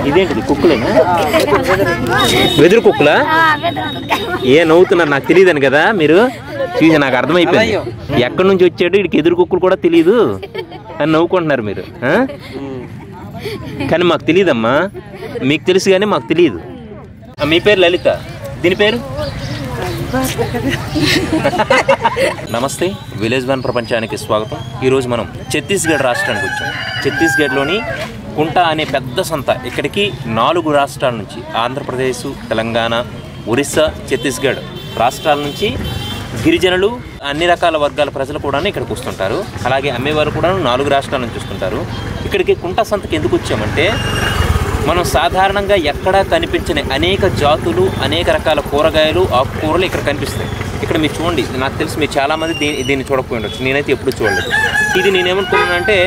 ఇదేంటిది కుక్కలేనా? వెదురు కుక్కలా? ఏ నవ్వుతున్నారు? నాకు తెలియదని కదా మీరు చూసి నాకు అర్థమైపోయింది. ఎక్కడి నుంచి వచ్చాడు వీడికి ఎదురు కుక్కలు కూడా తెలియదు అని నవ్వుకుంటున్నారు మీరు. కానీ మాకు తెలియదమ్మా, మీకు తెలుసు కానీ మాకు తెలియదు. మీ పేరు లలిత, దీని పేరు? నమస్తే, విలేజ్ వన్ ప్రపంచానికి స్వాగతం. ఈరోజు మనం ఛత్తీస్గఢ్ రాష్ట్రానికి వచ్చాం. ఛత్తీస్గఢ్లోని కుంట అనే పెద్ద సంత. ఇక్కడికి 4 రాష్ట్రాల నుంచి, ఆంధ్రప్రదేశ్, తెలంగాణ, ఒరిస్సా, ఛత్తీస్గఢ్ రాష్ట్రాల నుంచి గిరిజనులు, అన్ని రకాల వర్గాల ప్రజలు కూడా ఇక్కడికి వస్తుంటారు. అలాగే అమ్మేవారు కూడా 4 రాష్ట్రాల నుంచి వస్తుంటారు. ఇక్కడికి కుంట సంతకి ఎందుకు వచ్చామంటే, మనం సాధారణంగా ఎక్కడా కనిపించని అనేక జాతులు, అనేక రకాల కూరగాయలు, ఆకుకూరలు ఇక్కడ కనిపిస్తాయి. ఇక్కడ మీరు చూడండి, నాకు తెలిసి మీరు చాలామంది దీన్ని చూడకపోయి ఉండొచ్చు, నేనైతే ఎప్పుడు చూడలేదు. ఇది నేనేమనుకున్నానంటే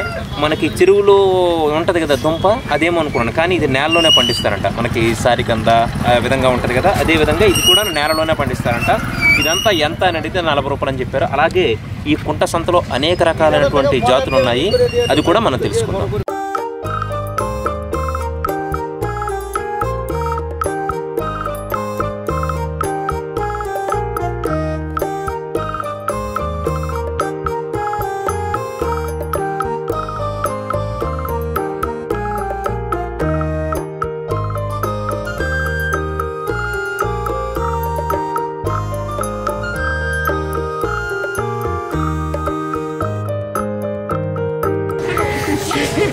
మనకి చెరువులో ఉంటుంది కదా దుంప, అదేమో అనుకున్నాను. కానీ ఇది నేలలోనే పండిస్తారంట. మనకి సారికంద ఆ విధంగా ఉంటుంది కదా, అదే విధంగా ఇది కూడా నేలలోనే పండిస్తారంట. ఇదంతా ఎంత అని అడిగితే 40 రూపాయలు అని చెప్పారు. అలాగే ఈ కుంట సంతలో అనేక రకాలైనటువంటి జాతులు ఉన్నాయి, అది కూడా మనం తెలుసుకుందాం.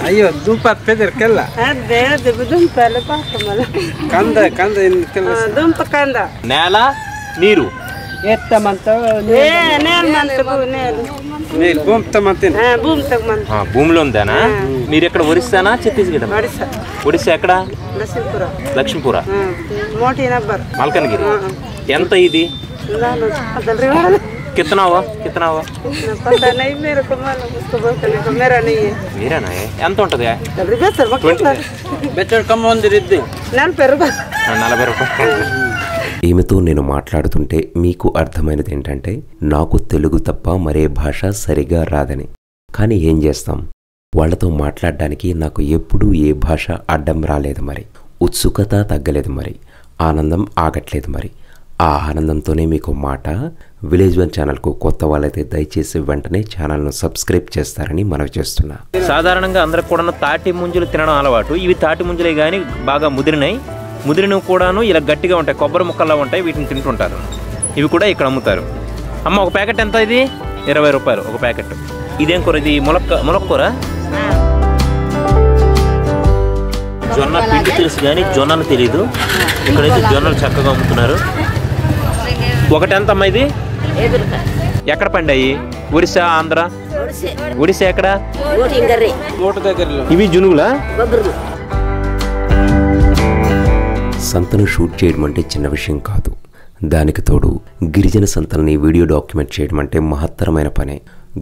అయ్యో దుంప పెదరికెళ్ళ కంద కంద దుంప కంద నేల నీరు భూమిలో ఉందానా? మీరు ఎక్కడ ఒరిస్సానా ఛత్తీస్గఢ్? ఒడిస్సా ఎక్కడ? లక్ష్మీపుర, మల్కనగిరి. ఎంత ఇది? कितना हुआ? మీరేనా? ఎంత ఉంటుంది? 40 రూపాయలు. ఈమెతో నేను మాట్లాడుతుంటే మీకు అర్థమైనది ఏంటంటే, నాకు తెలుగు తప్ప మరే భాష సరిగా రాదని. కానీ ఏం చేస్తాం, వాళ్లతో మాట్లాడడానికి నాకు ఎప్పుడూ ఏ భాష అడ్డం రాలేదు. మరి ఉత్సుకత తగ్గలేదు, మరి ఆనందం ఆగట్లేదు. మరి ఆ ఆనందంతోనే మీకు మాట, విలేజ్ వన్ ఛానల్కు కొత్త వాళ్ళైతే దయచేసి వెంటనే ఛానల్ను సబ్స్క్రైబ్ చేస్తారని మనవి చేస్తున్నా. సాధారణంగా అందరికి కూడా తాటి ముంజలు తినడం అలవాటు. ఇవి తాటి ముంజలే కానీ బాగా ముదిరినవి కూడాను ఇలా గట్టిగా ఉంటాయి, కొబ్బరి ముక్కల్లా ఉంటాయి. వీటిని తింటుంటారు. ఇవి కూడా ఇక్కడ అమ్ముతారు. అమ్మ, ఒక ప్యాకెట్ ఎంత ఇది? 20 రూపాయలు ఒక ప్యాకెట్. ఇదేం కూర? ఇది ములక్కూర. జొన్న పిండి తెలుసు కానీ జొన్నలు తెలీదు. ఇక్కడైతే జొన్నలు చక్కగా అమ్ముతున్నారు. ఒకటి ఎంత అమ్మా ఇది? ఎక్కడ పండాయి? ఒరిస్సా, ఆంధ్ర? ఒడిస్సా ఎక్కడ? ఇవి జునుగులా? సంతను షూట్ చేయడం అంటే చిన్న విషయం కాదు. దానికి తోడు గిరిజన సంతల్ని వీడియో డాక్యుమెంట్ చేయడం అంటే మహత్తరమైన పనే.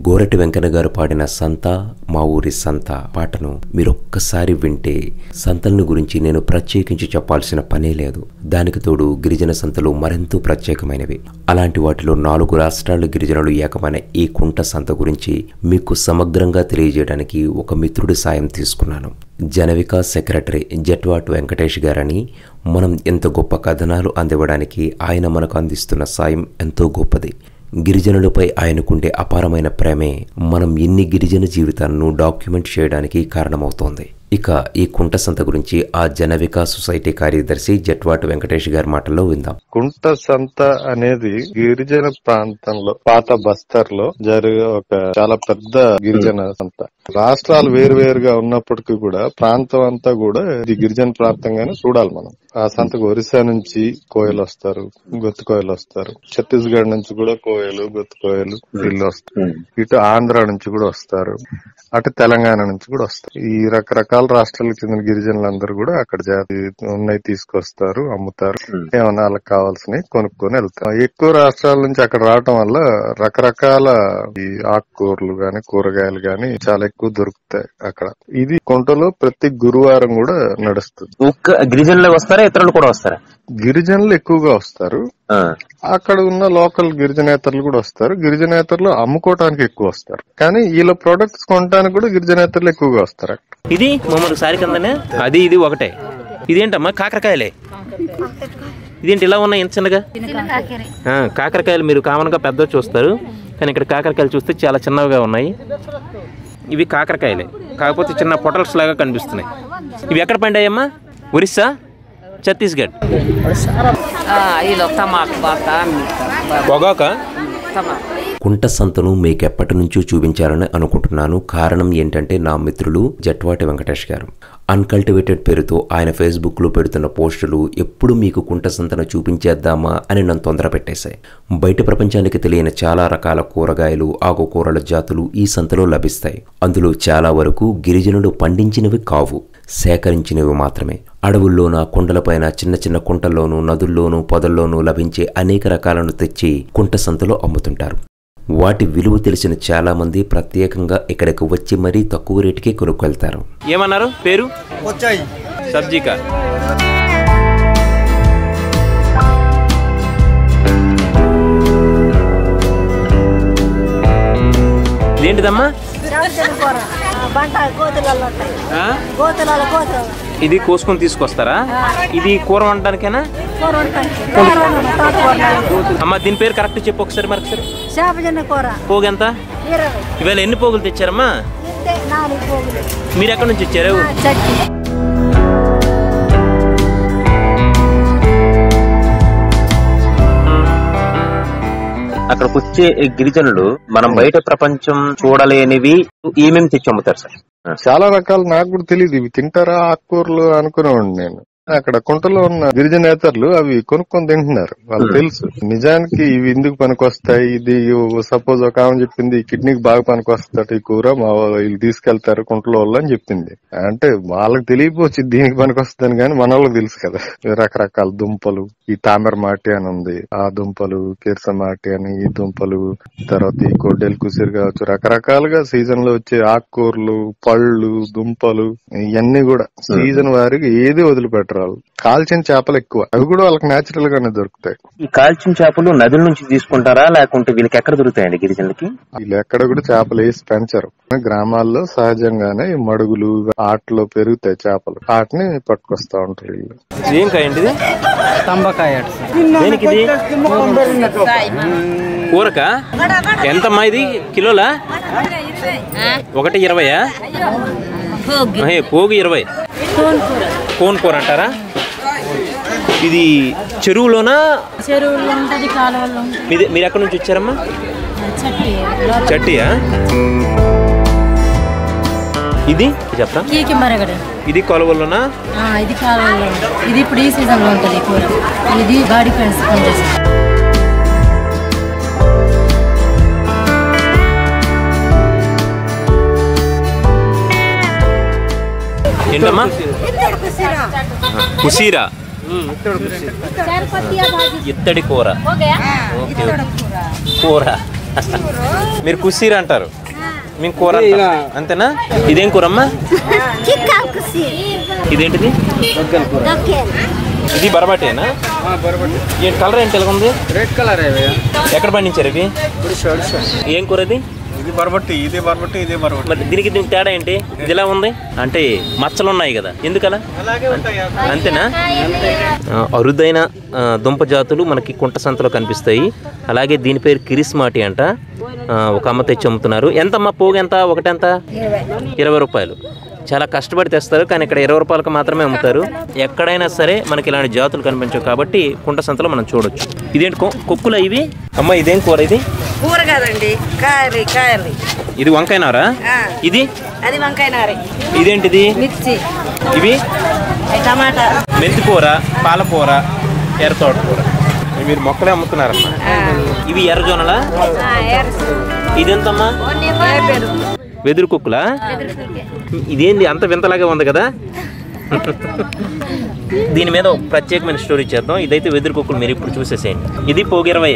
గోరటి వెంకన్న గారు పాడిన సంత మా ఊరి సంత పాటను మీరొక్కసారి వింటే సంతలను గురించి నేను ప్రత్యేకించి చెప్పాల్సిన పనే లేదు. దానికి తోడు గిరిజన సంతలు మరెంతో ప్రత్యేకమైనవి. అలాంటి వాటిలో 4 రాష్ట్రాల గిరిజనులు ఏకమైన ఈ కుంట సంత గురించి మీకు సమగ్రంగా తెలియజేయడానికి ఒక మిత్రుడి సాయం తీసుకున్నాను. జనవిక సెక్రటరీ జట్వాట్ వెంకటేష్ గారని. మనం ఎంత గొప్ప కథనాలు అందివ్వడానికి ఆయన మనకు అందిస్తున్న సాయం ఎంతో గొప్పది. గిరిజనులపై ఆయనకుండే అపారమైన ప్రేమే మనం ఇన్ని గిరిజన జీవితాలను డాక్యుమెంట్ చేయడానికి కారణమవుతోంది. ఇక ఈ కుంట సంత గురించి ఆ జనవికా సొసైటీ కార్యదర్శి జట్వాట్ వెంకటేష్ గారి మాటల్లో విందాం. కుంట సంత అనేది గిరిజన ప్రాంతంలో పాత బస్తర్లో జరిగే ఒక చాలా పెద్ద గిరిజన సంత. రాష్ట్రాలు వేరువేరుగా ఉన్నప్పటికీ కూడా ప్రాంతం అంతా కూడా ఇది గిరిజన ప్రాంతంగానే చూడాలి మనం. ఆ సంతకు ఒరిస్సా నుంచి కోయలు వస్తారు, గొత్తు కోయలు వస్తారు. ఛత్తీస్గఢ్ నుంచి కూడా కోయలు, గొత్తు కోయలు వీళ్ళు వస్తారు. ఇటు ఆంధ్ర నుంచి కూడా వస్తారు, అటు తెలంగాణ నుంచి కూడా వస్తారు. ఈ రకరకాల రాష్ట్రాలకు చెందిన గిరిజనులందరూ కూడా అక్కడ జాతి ఉన్నాయి తీసుకొస్తారు, అమ్ముతారు. ఏమన్నా వాళ్ళకి కావాల్సినవి కొనుక్కొని వెళ్తారు. ఎక్కువ రాష్ట్రాల నుంచి అక్కడ రావటం వల్ల రకరకాల ఈ ఆకుకూరలు గాని కూరగాయలు గాని చాలా ఎక్కువ దొరుకుతాయి అక్కడ. ఇది కుంటలో ప్రతి గురువారం కూడా నడుస్తుంది. గిరిజనులు వస్తారా, ఇతరులు కూడా వస్తారా? గిరిజనులు ఎక్కువగా వస్తారు. అక్కడ ఉన్న లోకల్ గిరిజనేతరులు కూడా వస్తారు. గిరిజనేతరులు అమ్ముకోవటానికి ఎక్కువ వస్తారు, కానీ వీళ్ళ ప్రొడక్ట్స్ కొనడానికి కూడా గిరిజనేతరులు ఎక్కువగా వస్తారు అక్కడ. ఇది మామూలు సారి కిందనే అది ఇది ఒకటే. ఇదేంటమ్మా? కాకరకాయలే. ఇదేంటి ఇలా ఉన్నాయి ఎంత చిన్నగా? కాకరకాయలు మీరు కామన్గా పెద్ద చూస్తారు, కానీ ఇక్కడ కాకరకాయలు చూస్తే చాలా చిన్నవిగా ఉన్నాయి. ఇవి కాకరకాయలే, కాకపోతే చిన్న పొటల్స్ లాగా కనిపిస్తున్నాయి. ఇవి ఎక్కడ పండాయమ్మా? ఒరిస్సా, ఛత్తీస్గఢ్. పొగాక. కుంట సంతను మీకెప్పటి నుంచో చూపించాలని అనుకుంటున్నాను. కారణం ఏంటంటే నా మిత్రులు జట్వాటి వెంకటేష్ గారు అన్కల్టివేటెడ్ పేరుతో ఆయన ఫేస్బుక్లో పెడుతున్న పోస్టులు ఎప్పుడు మీకు కుంట సంతను చూపించేద్దామా అని నన్ను తొందర పెట్టేశాయి. బయట ప్రపంచానికి తెలియని చాలా రకాల కూరగాయలు, ఆకుకూరల జాతులు ఈ సంతలో లభిస్తాయి. అందులో చాలా వరకు గిరిజనులు పండించినవి కావు, సేకరించినవి మాత్రమే. అడవుల్లోన, కొండలపైన, చిన్న చిన్న కుంటల్లోనూ, నదుల్లోనూ, పొదల్లోనూ లభించే అనేక రకాలను తెచ్చి కుంట సంతలో అమ్ముతుంటారు. వాటి విలువ తెలిసిన చాలా మంది ప్రత్యేకంగా ఇక్కడికి వచ్చి మరీ తక్కువ రేటుకే కొనుక్కెళ్తారు. ఏమన్నారు పేరు? సబ్జీకా. ఏంటిదమ్మా? ఇది కోసుకొని తీసుకొస్తారా? ఇది కూర వండడానికేనా అమ్మా? దీని పేరు కరెక్ట్ చెప్పు ఒకసారి మరొకసారి. పోగు ఎంత? ఇవాళ ఎన్ని పోగులు తెచ్చారమ్మా? మీరు ఎక్కడి నుంచి వచ్చారు? అక్కడికి వచ్చే గిరిజనులు మనం బయట ప్రపంచం చూడలేనివి ఏమేమి తెచ్చి అమ్ముతారు సార్? చాలా రకాలు నాకు కూడా తెలియదు. ఇవి తింటారా ఆకుకూరలు అనుకునేవాడిని నేను. అక్కడ కుంటలో ఉన్న గిరిజనేతరులు అవి కొనుక్కొని తింటున్నారు, వాళ్ళు తెలుసు. నిజానికి ఇవి ఎందుకు పనికొస్తాయి, ఇది సపోజ్ ఒక ఆమె చెప్పింది కిడ్నీకి బాగా పనికొస్తాడు ఈ కూర, మా వీళ్ళు తీసుకెళ్తారు కుంటలో వాళ్ళు అని చెప్పింది. అంటే వాళ్ళకి తెలియపోవచ్చు దీనికి పనికొస్తుందని, కానీ మన వాళ్ళకి తెలుసు కదా. రకరకాల దుంపలు, ఈ తామర మాటి అని ఉంది, ఆ దుంపలు, కిర్స మాటి అని ఈ దుంపలు, తర్వాత ఈ కొడ్డెలు కుసిరి కావచ్చు, రకరకాలుగా సీజన్ లో వచ్చే ఆకుకూరలు, పళ్ళు, దుంపలు, ఇవన్నీ కూడా సీజన్ వారికి ఏది వదిలిపెట్టరు. కాల్చిన చేపలు ఎక్కువ, అవి కూడా వాళ్ళకి నేచురల్ గానే దొరుకుతాయి. ఈ కాల్చిన చేపలు నదుల నుంచి తీసుకుంటారా లేకుంటే వీళ్ళకి ఎక్కడ దొరుకుతాయండి గిరిజనులకి? వీళ్ళు ఎక్కడ కూడా చేపలు వేసి పెంచరు. గ్రామాల్లో సహజంగానే ఈ మడుగులు, ఆటలో పెరుగుతాయి చేపలు, వాటిని పట్టుకొస్తా ఉంటారు వీళ్ళు. ఏం కాయండి? తంబకాయ. కూరక ఎంతమ్మా ఇది? కిలోలా? 1.20? పోగు 20. కోన్ కూర అంటారా? ఇది చెరువులోనా? మీరు ఎక్కడి నుంచి వచ్చారమ్మా? చట్టియా? ఇది చెప్తా. ఇది కొలవల్లోనా? ఇది కాలువలో. ఇది ఇప్పుడు ఈ సీజన్ లో ఉంటుంది కూర. ఇది గాడి ఫ్రెండ్స్. ఏంటమ్మా? కుసీరా, ఇత్తడి కూర. కూర మీరు కుసీరా అంటారు, మేము కూర అంతేనా? ఇదేం కూర అమ్మా? ఇదేంటిది? ఇది బరబాటేనా? ఏంటి కలర్ ఏంటి ఎలా ఉంది? Red colour. ఎక్కడ పండించారు ఇవి? ఏం కూర ఇది? ఇది బరబట్టి, ఇదే బరబట్టి, ఇదే బరబట్టి. మరి దీనికి తేడా ఏంటి? ఇది ఎలా ఉంది అంటే మచ్చలు ఉన్నాయి కదా, ఎందుకలా? అంతేనా? అరుదైన దుంప జాతులు మనకి కుంట సంతలో కనిపిస్తాయి. అలాగే దీని పేరు కిరిస్మాటి అంట. ఒక అమ్మ తెచ్చి అమ్ముతున్నారు. ఎంతమ్మా పోగు? ఎంత? ఒకటెంత? 20 రూపాయలు. చాలా కష్టపడి తెస్తారు, కానీ ఇక్కడ 20 రూపాయలకు మాత్రమే అమ్ముతారు. ఎక్కడైనా సరే మనకి ఇలాంటి జాతులు కనిపించవు కాబట్టి కుంట సంతలో మనం చూడొచ్చు. ఇదేంటి కొక్కులా ఇవి? అమ్మ ఇదేం కూర? ఇది కూర కాదండి, కాయలు. ఇది వంకాయనారా? ఇది అది వంకాయనారే. ఇదేంటిది? మిర్చి. ఇవి టమాటా, మెంతి కూర, పాలకూర, ఎర్రతోట కూర. మీరు మొక్కలే అమ్ముతున్నారమ్మా. ఇవి ఎర్రజొన్నలా? ఇదెంతమ్మా? వెదురు కుక్కులా? ఇదేంది అంత వింతలాగా ఉంది కదా? దీని మీద ఒక ప్రత్యేకమైన స్టోరీ చేద్దాం. ఇదైతే వెదురు కుక్కులు, మీరు ఇప్పుడు చూసేసేయండి. ఇది పోగు 20.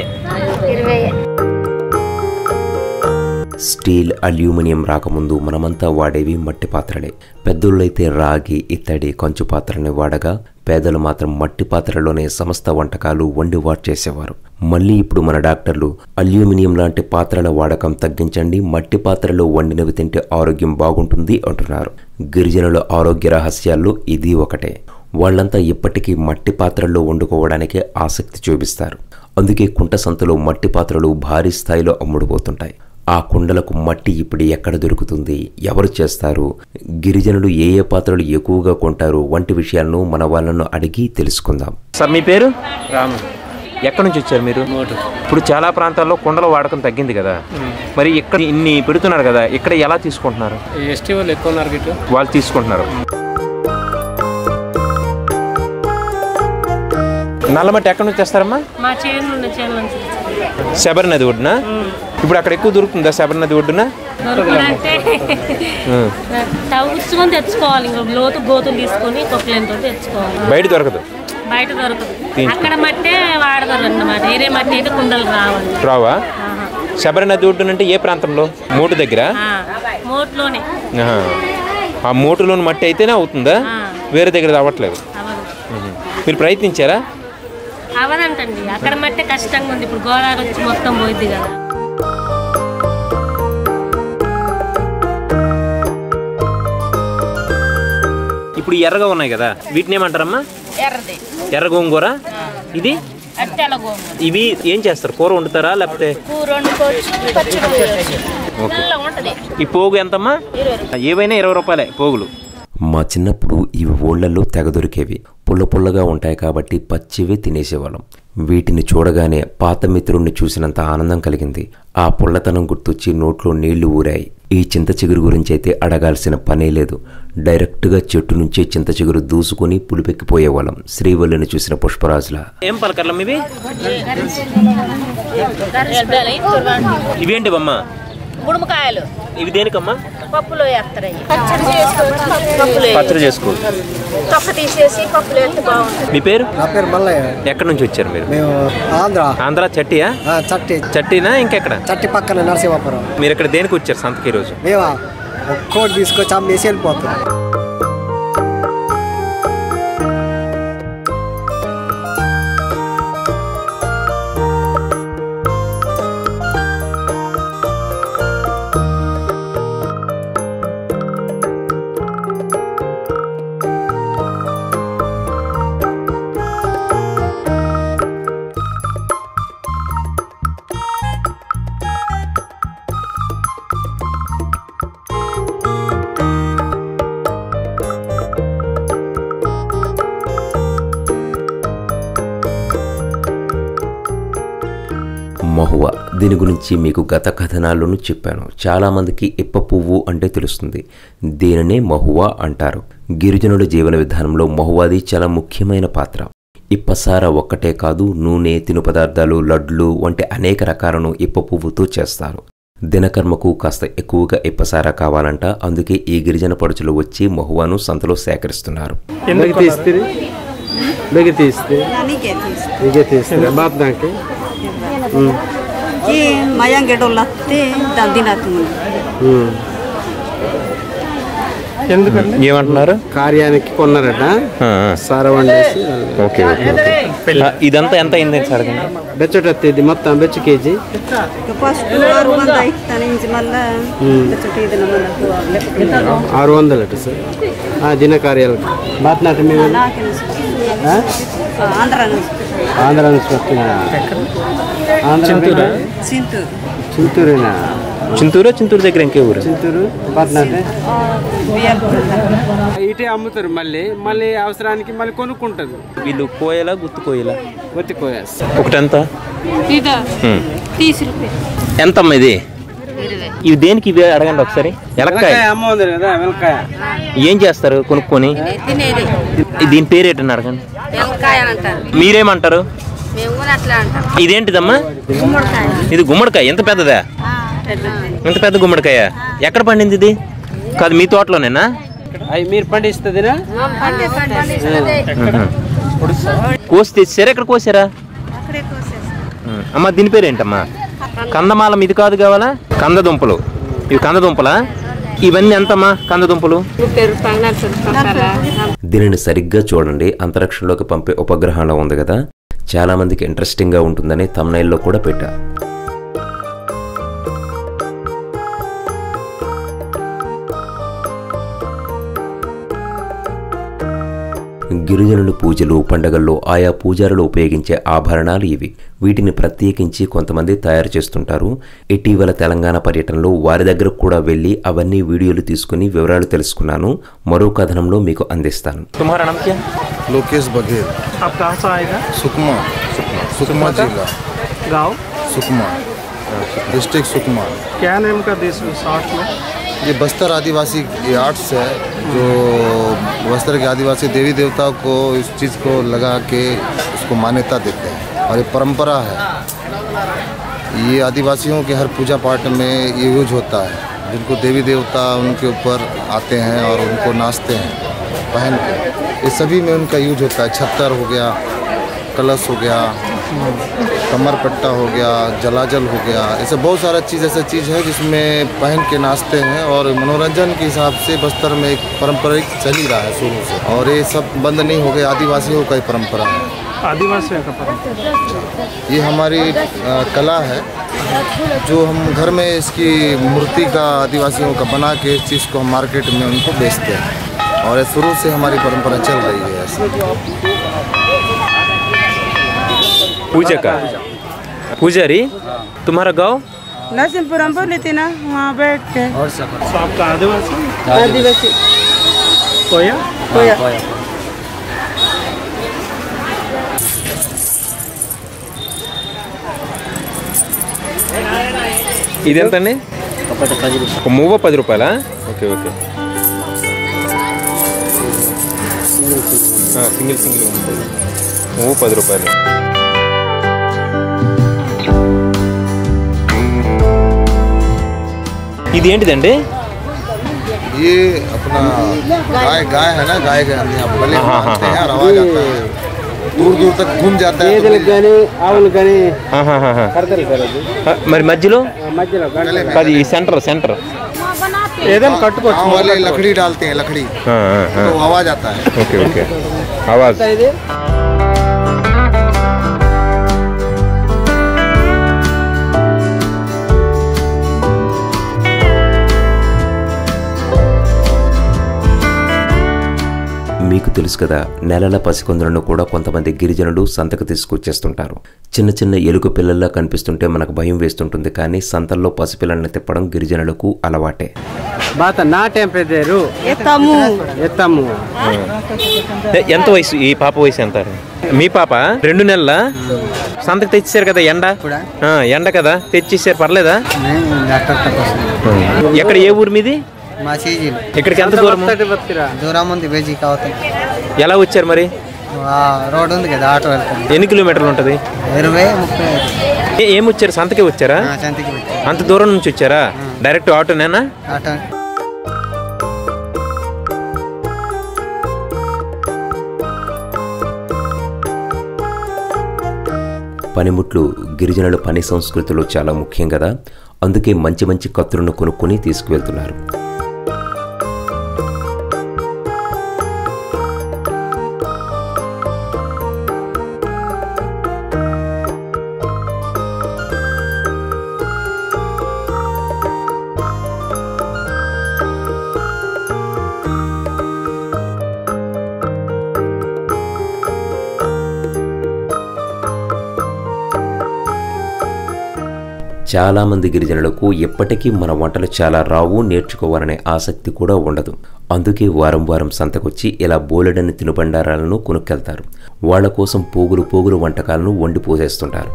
స్టీల్, అల్యూమినియం రాకముందు మనమంతా వాడేవి మట్టి పాత్రలే. పెద్దోళ్ళైతే రాగి, ఇత్తడి, కంచు పాత్రని వాడగా పేదలు మాత్రం మట్టి పాత్రలోనే సమస్త వంటకాలు వండి చేసేవారు. మళ్ళీ ఇప్పుడు మన డాక్టర్లు అల్యూమినియం లాంటి పాత్రల వాడకం తగ్గించండి, మట్టి పాత్రలో వండినవి తింటే ఆరోగ్యం బాగుంటుంది అంటున్నారు. గిరిజనుల ఆరోగ్య రహస్యాల్లో ఇది ఒకటే. వాళ్ళంతా ఇప్పటికీ మట్టి పాత్రల్లో వండుకోవడానికే ఆసక్తి చూపిస్తారు. అందుకే కుంట సంతలో మట్టి పాత్రలు భారీ స్థాయిలో అమ్ముడుపోతుంటాయి. ఆ కుండలకు మట్టి ఇప్పుడు ఎక్కడ దొరుకుతుంది, ఎవరు చేస్తారు, గిరిజనులు ఏ ఏ పాత్రలు ఎక్కువగా కొంటారు వంటి విషయాలను మన వాళ్ళను అడిగి తెలుసుకుందాం. సార్ మీ పేరు? రాము. ఎక్కడి నుంచి వచ్చారు మీరు? ఇప్పుడు చాలా ప్రాంతాల్లో కుండల వాడకం తగ్గింది కదా, మరి ఇక్కడ ఇన్ని పెడుతున్నారు కదా, ఇక్కడ ఎలా తీసుకుంటున్నారు? ఎస్టీ వాళ్ళు ఎక్కువ ఉన్నారు, వాళ్ళు తీసుకుంటున్నారు. నల్లమట్టి ఎక్కడి నుంచి తెస్తారమ్మా? మా చేను నుంచి. శబరి నది ఒడ్డున? ఇప్పుడు అక్కడ ఎక్కువ దొరుకుతుందా శబరి నది ఒడ్డున? దొరుకుతుందంటే తవ్వుకొని తెచ్చుకోవాలి, ఇంకా లోతు గోతులు తీసుకొని కొక్కలేంతో తెచ్చుకోవాలి. బయట దొరకదు. అక్కడ మట్టే వాడతారు అన్నమాట. వేరే మట్టి అయితే కుండలు రావా? శబరి నది ఒడ్డున అంటే ఏ ప్రాంతంలో? మోటు దగ్గర? మోట్లోనే. ఆ మోటులోని మట్టి అయితేనే అవుతుందా, వేరే దగ్గర అవ్వట్లేదు? మీరు ప్రయత్నించారా? అవదంటండి, అక్కడ మట్టే కష్టంగా ఉంది. ఇప్పుడు గోదావరి వచ్చి మొత్తం పోయింది కదా. ఇప్పుడు ఎర్రగా ఉన్నాయి కదా, వీటిని ఏమంటారమ్మా? ఎర్ర గోంగూర. ఇది ఇవి ఏం చేస్తారు? కూర వండుతారా లేకపోతే? ఈ పోగు ఎంతమ్మా? ఏవైనా 20 రూపాయలే పోగులు. మా చిన్నప్పుడు ఇవి ఊళ్ళల్లో తెగ దొరికేవి. పుల్ల పుల్లగా ఉంటాయి కాబట్టి పచ్చివే తినేసేవాళ్ళం. వీటిని చూడగానే పాత మిత్రుడిని చూసినంత ఆనందం కలిగింది. ఆ పుల్లతనం గుర్తొచ్చి నోట్లో నీళ్లు ఊరాయి. ఈ చింత చిగురు గురించి అయితే అడగాల్సిన పనే లేదు. డైరెక్ట్గా చెట్టు నుంచే చింత చిగురు దూసుకుని పులిపెక్కిపోయేవాళ్ళం. శ్రీవల్లిని చూసిన పుష్పరాజుల. ఏం పలకర్లం ఇవి? ఇవేంటి అమ్మా? గుడుమకాయలు. ఇవి దేనికమ్మా? పప్పులో వేస్తారు. పచ్చడి చేసుకోవచ్చు. తొక్క తీసేసి పప్పులో వేస్తే బాగుంటుంది. మీ పేరు? నా పేరు మల్లయ్య. ఎక్కడి నుంచి వచ్చారు మీరు? మేము ఆంధ్ర. చట్టియా? చట్టినా ఇంకెక్కడ? చట్టి పక్కన నరసింహాపురం. మీరు ఇక్కడ దేనికి వచ్చారు సంతకి రోజు? మేమా ఒక్కోటి తీసుకొచ్చి అమ్మేసి వెళ్ళిపోతాం. మహువా, దీని గురించి మీకు గత కథనాల్లోనూ చెప్పాను. చాలామందికి ఇప్ప పువ్వు అంటే తెలుస్తుంది. దీనినే మహువా అంటారు. గిరిజనుల జీవన విధానంలో మహువాది చాలా ముఖ్యమైన పాత్ర. ఇప్పసార ఒక్కటే కాదు, నూనె, తిను పదార్థాలు, లడ్లు వంటి అనేక రకాలను ఇప్ప పువ్వుతో చేస్తారు. దినకర్మకు కాస్త ఎక్కువగా ఇప్పసార కావాలంట. అందుకే ఈ గిరిజన పడుచులు వచ్చి మహువాను సంతలో సేకరిస్తున్నారు. ఏమంటున్నారు? కార్యానికి కొన్నారట, సార వండేసి. ఓకే. ఇదంతా ఎంత అయింది సార్? బెచ్చటి ఇది మొత్తం బెచ్చు కేజీ. First 600 sir. దిన కార్యాలకు బాత్నాటి మేము ఆంధ్ర నుంచి వస్తున్నా. చింతూరేనా? చింతూరు దగ్గర ఇంకే ఊరు? చింతూరు బాత్నాటి. ఇటే అమ్ముతారు. మళ్ళీ అవసరానికి మళ్ళీ కొనుక్కుంటారు. వీళ్ళు కోయలా గుత్తి కోయలా? గుత్తి కోయ. ఒకటి ఎంత? 30 రూపాయలు. ఎంతమ్మా ఇది? ఇవి దేనికి? ఇవి అడగండి ఒకసారి. ఎలక్కాయ అమ్మ ఉంది కదా, వెలక్కాయ. ఏం చేస్తారు కొనుక్కొని? దీని పేరు ఏంటని అడగండి. మీరేమంటారు? ఇదేంటిదమ్మా? ఇది గుమ్మడికాయ. ఎంత పెద్దదా? ఎంత పెద్ద గుమ్మడికాయ. ఎక్కడ పండింది ఇది? కాదు, మీ తోటలోనేనా? మీరు పండిస్తుందినా? కోసి తెచ్చారా? ఎక్కడ కోసారా అమ్మా? దీని పేరు ఏంటమ్మా? కందమాలం ఇది కాదు కావాలా? కందదుంపలు. ఇవి కందదుంపలా? ఇవన్నీ ఎంతమ్మా కందదుంపలు? దీనిని సరిగ్గా చూడండి. అంతరిక్షంలోకి పంపే ఉపగ్రహంలో ఉంది కదా, చాలా మందికి ఇంట్రెస్టింగ్ గా ఉంటుందని థంబ్నెయిల్లో కూడా పెట్టా. గిరిజనులు పూజలు పండగల్లో ఆయా పూజారులు ఉపయోగించే ఆభరణాలు ఇవి. వీటిని ప్రత్యేకించి కొంతమంది తయారు చేస్తుంటారు. ఇటీవల తెలంగాణ పర్యటనలో వారి దగ్గర కూడా వెళ్ళి అవన్నీ వీడియోలు తీసుకుని వివరాలు తెలుసుకున్నాను. మరో కథనంలో మీకు అందిస్తాను. लोकेश बघेल। आप कहाँ से आएगा? सुकमा। सुकमा जिला, गाँव सुकमा, डिस्ट्रिक्ट सुकमा। क्या नेम का देश में शॉर्ट में? ये बस्तर आदिवासी आर्ट्स है, जो बस्तर के आदिवासी देवी देवताओं को इस चीज़ को लगा के उसको मान्यता देते हैं और ये परंपरा है। ये आदिवासियों के हर पूजा पाठ में ये यूज होता है। जिनको देवी देवता उनके ऊपर आते हैं और उनको नाचते हैं पहन के, ये सभी में उनका यूज होता है। छत्तर हो गया, कलश हो गया, कमर पट्टा हो गया, जलाजल हो गया, ऐसे बहुत सारा चीज़ ऐसा चीज़ है जिसमें पहन के नाचते हैं। और मनोरंजन के हिसाब से बस्तर में एक पारंपरिक चल ही रहा है शुरू से, और ये सब बंद नहीं हो गया। आदिवासियों का ही परंपरा है। आदिवासियों का परंपरा ये हमारी कला है, जो हम घर में इसकी मूर्ति का आदिवासियों का बना के इस चीज़ को हम मार्केट में उनको बेचते हैं, और शुरू से हमारी परंपरा चल रही है ऐसे। पूजा का पुजारी तुम्हारा गांव? नरसिंहपुरम बोली थी ना, वहाँ बैठ के। और आपका आदिवासी? आदिवासी कोया? कोया। ఇదెంతండి? ఒక మూవ 10 రూపాయలా? Okay okay. సింగిల్ ఉంటుంది. మూవ 10 రూపాయలు. ఇది ఏంటిదండి? ये अपना गाय है ना, गाय के पहले बांधते हैं और आवाज आता है, दूर दूर तक घूम जाता है। మరి మధ్యలో అది సెంటర్ ఏదైనా కట్టుకోవచ్చు. वाले लकड़ी डालते हैं, लकड़ी तो आवाज आता है। Okay okay. ఆవాజ్. మీకు తెలుసు కదా, నెలల పసికొందలను కూడా కొంతమంది గిరిజనులు సంతకు తీసుకొచ్చేస్తుంటారు. చిన్న చిన్న ఎలుక పిల్లల్లా కనిపిస్తుంటే మనకు భయం వేస్తుంటుంది, కానీ సంతల్లో పసిపిల్లల్ని తిప్పడం గిరిజనులకు అలవాటే. ఎంత వయసు ఈ పాప వయసు ఎంత? మీ పాప 2 నెలల సంతకు తెచ్చేసారు కదా, ఎండ కదా తెచ్చేసారు, పర్లేదా? ఎక్కడ, ఏ ఊరు మీది? ఇక్కడికి ఎంత దూరం? దూరం ఉంది, బేజీ కావతం. ఎలా వచ్చారు మరి? రోడ్ ఉంది కదా, ఆటో వెళ్తాను. ఎన్ని కిలోమీటర్లు ఉంటుంది? 20-30. ఏం వచ్చారు, సంతకే వచ్చారా? అంత దూరం నుంచి వచ్చారా? డైరెక్ట్ ఆటోనేనా? ఆటో. పనిముట్లు గిరిజనుల పని సంస్కృతిలో చాలా ముఖ్యం కదా, అందుకే మంచి మంచి కత్తులను కొనుక్కొని తీసుకువెళ్తున్నారు. చాలామంది గిరిజనులకు ఎప్పటికీ మన వంటలు చాలా రావు, నేర్చుకోవాలనే ఆసక్తి కూడా ఉండదు. అందుకే వారం వారం సంతకొచ్చి ఇలా బోలెడని తినుబండారాలను కొనుక్కెళ్తారు. వాళ్ల కోసం పోగులు పోగులు వంటకాలను వండి పోసేస్తుంటారు.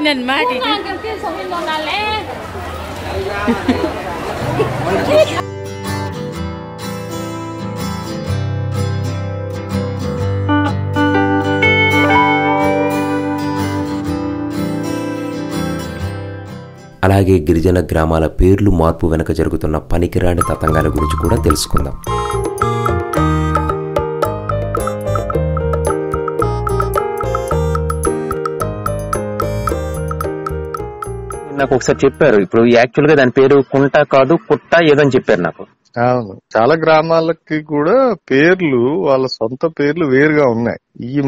నన్ను మాటి అలాగే గిరిజన గ్రామాల పేర్లు మార్పు వెనుక జరుగుతున్న పనికిరాని తతంగాల గురించి కూడా తెలుసుకుందాం. నాకు ఒకసారి చెప్పారు, ఇప్పుడు యాక్చువల్ గా దాని పేరు కుంట కాదు కుట్ట ఏదని చెప్పారు నాకు. అవును, చాలా గ్రామాలకి కూడా పేర్లు వాళ్ళ సొంత పేర్లు వేరుగా ఉన్నాయి.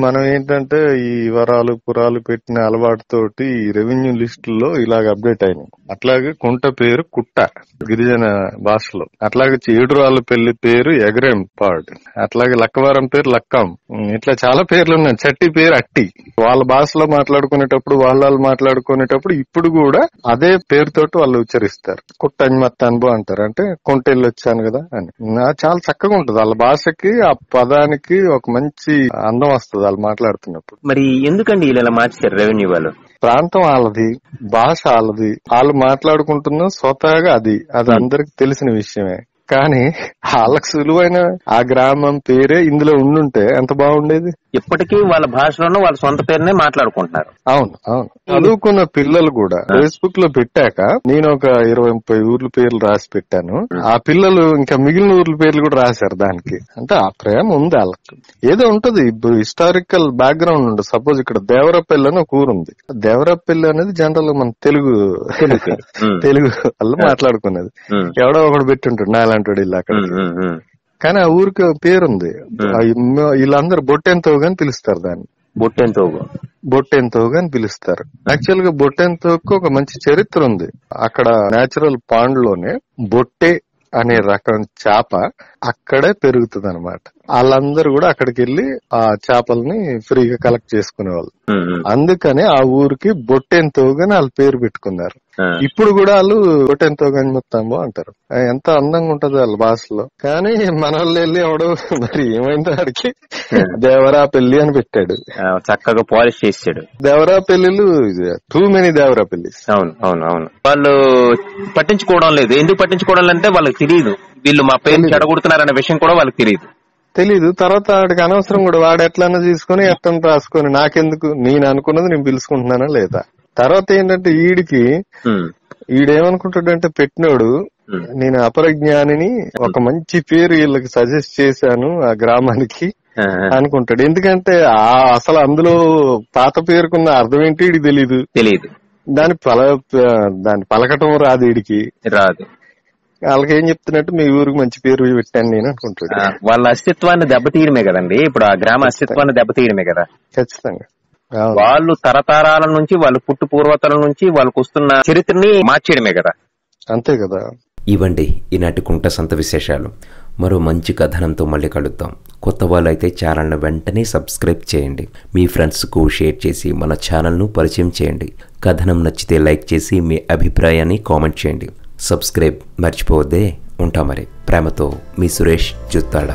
మనం ఏంటంటే ఈ వరాలు పురాలు పెట్టిన అలవాటుతోటి ఈ రెవెన్యూ లిస్టుల్లో ఇలాగ అప్డేట్ అయినాయి. అట్లాగే కుంట పేరు కుట్ట గిరిజన భాషలో, అట్లాగే ఏడురాళ్ళ పెళ్లి పేరు ఎగరెంపాడ్, అట్లాగే లక్కవరం పేరు లక్కం, ఇట్లా చాలా పేర్లు ఉన్నాయి. చట్టి పేరు అట్టి. వాళ్ళ భాషలో మాట్లాడుకునేటప్పుడు వాళ్ళు మాట్లాడుకునేటప్పుడు ఇప్పుడు కూడా అదే పేరుతోటి వాళ్ళు ఉచ్చరిస్తారు. కుట్టని మత్తాన్బో అంటారు, అంటే కుంటెళ్ళి వచ్చాను కదా అని. చాలా చక్కగా ఉంటది వాళ్ళ భాషకి, ఆ పదానికి ఒక మంచి అందం వస్తుంది వాళ్ళు మాట్లాడుతున్నప్పుడు. మరి ఎందుకండి ఇలా మార్చారు రెవెన్యూ వాళ్ళు? ప్రాంతం వాళ్ళది, భాష వాళ్ళది, వాళ్ళు మాట్లాడుకుంటున్న స్వతహాగా అది అందరికి తెలిసిన విషయమే. కానీ వాళ్ళకి సులువైన ఆ గ్రామం పేరే ఇందులో ఉండుంటే ఎంత బాగుండేది. ఇప్పటికీ వాళ్ళ భాషలోనూ వాళ్ళ సొంత పేరునే మాట్లాడుకుంటున్నారు. అవును అవును, చదువుకున్న పిల్లలు కూడా ఫేస్బుక్ లో పెట్టాక నేను ఒక 20-30 ఊర్ల పేర్లు రాసి పెట్టాను. ఆ పిల్లలు ఇంకా మిగిలిన ఊర్ల పేర్లు కూడా రాశారు దానికి. అంటే ఆ ప్రేమ ఉంది వాళ్ళకి, ఏదో ఉంటది. ఇప్పుడు హిస్టారికల్ బ్యాక్గ్రౌండ్ ఉంటుంది. సపోజ్ ఇక్కడ దేవరపల్లి అని ఒక ఊరు ఉంది. దేవరపల్లి అనేది జనరల్ మన తెలుగు వాళ్ళు మాట్లాడుకునేది. ఎవడో ఒకడు పెట్టుంటాడు నాలంటాడు ఇల్లు అక్కడ. కానీ ఆ ఊరికి పేరుంది. వీళ్ళందరూ బొట్టెంతోగా అని పిలుస్తారు దాన్ని. బొట్టెంతోగా అని పిలుస్తారు. యాక్చువల్ గా బొట్టెంతోకు ఒక మంచి చరిత్ర ఉంది. అక్కడ నేచురల్ పాండ్ లోనే బొట్టె అనే రకం చేప అక్కడే పెరుగుతుంది అనమాట. వాళ్ళందరూ కూడా అక్కడికి వెళ్లి ఆ చేపల్ని ఫ్రీగా కలెక్ట్ చేసుకునేవాళ్ళు. అందుకనే ఆ ఊరికి బొట్టెంతోగాని వాళ్ళ పేరు పెట్టుకున్నారు. ఇప్పుడు కూడా వాళ్ళు బొట్టెంతోగాని మొత్తంబో అంటారు. ఎంత అందంగా ఉంటది వాళ్ళ భాషలో. కానీ మన వాళ్ళు వెళ్ళి ఎవడో మరి ఏమైందో వాడికి దేవరా పెళ్లి అని పెట్టాడు. చక్కగా పాలిష్ చేసాడు. దేవరా పెళ్లిలు టూ మెనీ దేవరా పెళ్లి. అవును అవును అవును, వాళ్ళు పట్టించుకోవడం లేదు. ఎందుకు పట్టించుకోవడం అంటే వాళ్ళకి తెలియదు, వీళ్ళు మా పేరు చెడగొడుతున్నారనే విషయం కూడా వాళ్ళకి తెలీదు. తర్వాత వాడికి అనవసరం కూడా, వాడు ఎట్లన్నా తీసుకుని ఎట్లా రాసుకొని నాకెందుకు, నేను అనుకున్నది నేను పిలుచుకుంటున్నానా లేదా. తర్వాత ఏంటంటే ఈడేమనుకుంటాడంటే పెట్టినోడు నేను అపరజ్ఞానిని, ఒక మంచి పేరు వీళ్ళకి సజెస్ట్ చేశాను ఆ గ్రామానికి అనుకుంటాడు. ఎందుకంటే అసలు అందులో పాత పేరుకున్న అర్థం ఏంటి వీడికి తెలీదు. దాని పలకటం రాదు వీడికి, రాదు. వాళ్ళకి ఏం చెప్తున్నట్టు మీ ఊరికి మంచి పేరు పెట్టాను నేను అనుకుంటాడు. వాళ్ళ అస్తిత్వాన్ని దెబ్బతీయడమే కదండి, ఇప్పుడు ఆ గ్రామ అస్తిత్వాన్ని దెబ్బతీయడమే కదా. ఖచ్చితంగా వాళ్ళు తరతరాల నుంచి, వాళ్ళు పుట్టు పూర్వతల నుంచి వాళ్ళకు వస్తున్న చరిత్రని మార్చేయడమే కదా. అంతే కదా. ఇవండి ఈనాటి కుంట సంత విశేషాలు. మరో మంచి కథనంతో మళ్ళీ కలుద్దాం. కొత్త వాళ్ళు అయితే ఛానల్ను వెంటనే సబ్స్క్రైబ్ చేయండి. మీ ఫ్రెండ్స్కు షేర్ చేసి మన ఛానల్ను పరిచయం చేయండి. కథనం నచ్చితే లైక్ చేసి మీ అభిప్రాయాన్ని కామెంట్ చేయండి. సబ్స్క్రైబ్ మర్చిపోవద్దే. ఉంటా మరి. ప్రేమతో మీ సురేష్ జుత్తాడ.